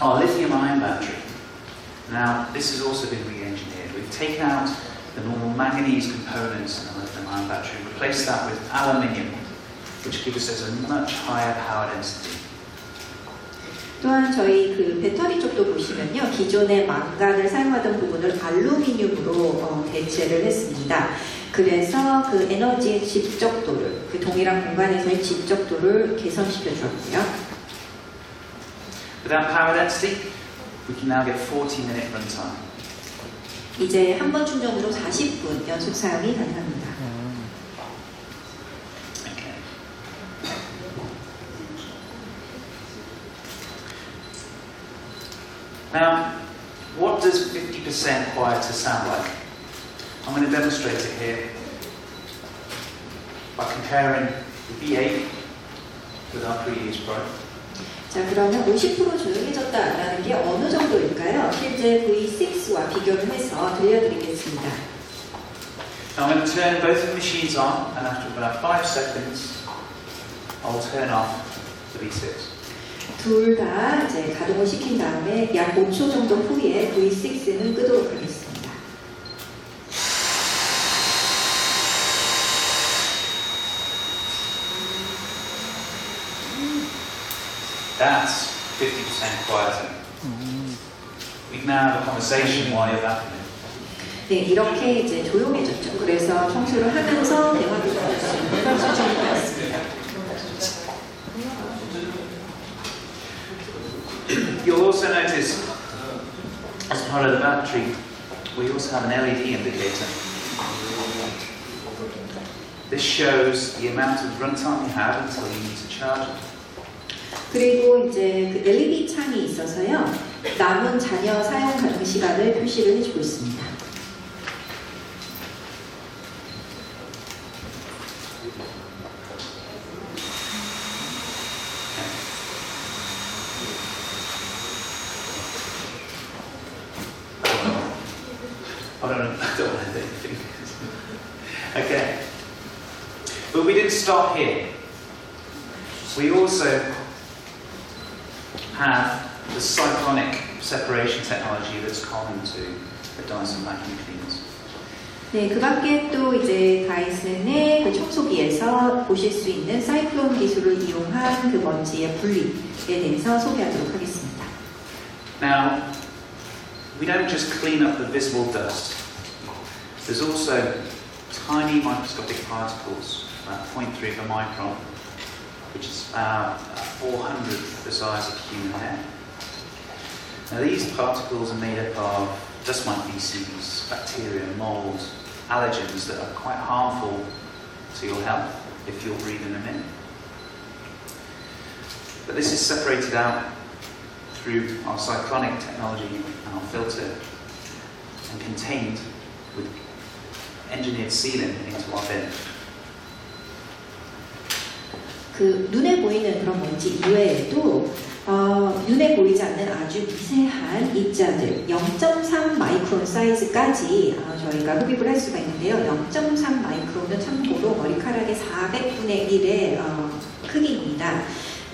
our lithium-ion battery. Now, this has also been re-engineered. We've taken out the normal manganese components in the lithium-ion battery and replaced that with aluminium, which gives us a much higher power density. 또한 저희 그 배터리 쪽도 보시면요, 기존의 망간을 사용하던 부분을 알루미늄으로 대체를 했습니다. 그래서 그 에너지의 집적도를, 그 동일한 공간에서의 집적도를 개선시켜 주었고요. Without power density, we can now get 40-minute runtime. 이제 한 번 충전으로 40분 연속 사용이 가능합니다. Now, what does 50% quieter sound like? I'm going to demonstrate it here by comparing the V8 with our previous product. 자, 그러면 50% 조용해졌다라는 게 어느 정도일까요? 실제 V6와 비교를 해서 들려드리겠습니다. Now I'm going to turn both of the machines on, and after about 5 seconds, I'll turn off the V6. 둘 다 이제 가동을 시킨 다음에 약 5초 정도 후에 V6는 끄도록 하겠습니다. That's 50% quieter. We can now have a conversation while you're vacuuming. 네, 이렇게 이제 조용해졌죠. 그래서 청소를 하면서 대화를 나눌 수 있는 그런 수준이 되었습니다. You'll also notice, as part of the battery, we also have an LED indicator. This shows the amount of runtime you have until you need to charge it. 그리고 이제 그 LED 창이 있어서요, 남은 잔여 사용 가능 시간을 표시를 해주고 있습니다. Okay, but we didn't stop here. We also have the cyclonic separation technology that's common to the Dyson vacuum cleaners. 네, 그 밖에 또 이제 다이슨의 그 청소기에서 보실 수 있는 사이클론 기술을 이용한 그 먼지의 분리에 대해서 소개하도록 하겠습니다. Now, we don't just clean up the visible dust. There's also tiny microscopic particles, about 0.3 of a micron, which is about 400th the size of human hair. Now these particles are made up of dust mite feces, bacteria, mold, allergens that are quite harmful to your health if you're breathing them in. But this is separated out through our cyclonic technology and our filter and contained with engineered sealing into our bin. 그 눈에 보이는 그런 먼지 이외에도 눈에 보이지 않는 아주 미세한 입자들 0.3 마이크론 사이즈까지 저희가 흡입을 할 수가 있는데요. 0.3 마이크론은 참고로 머리카락의 400분의 1의 크기입니다.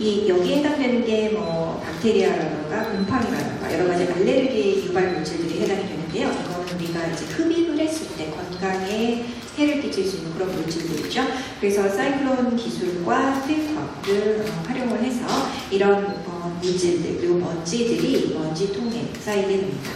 여기에 해당되는 게 뭐 박테리아라든가 곰팡이라든가 여러 가지 알레르기 유발 물질들이 해당이 되는데요. 이거는 우리가 이제 흡입을 했을 때 건강에 해를 끼칠 수 있는 그런 물질들이죠. 그래서 사이클론 기술과 필터를 활용을 해서 이런 물질들 그리고 먼지들이 먼지통에 쌓이게 됩니다.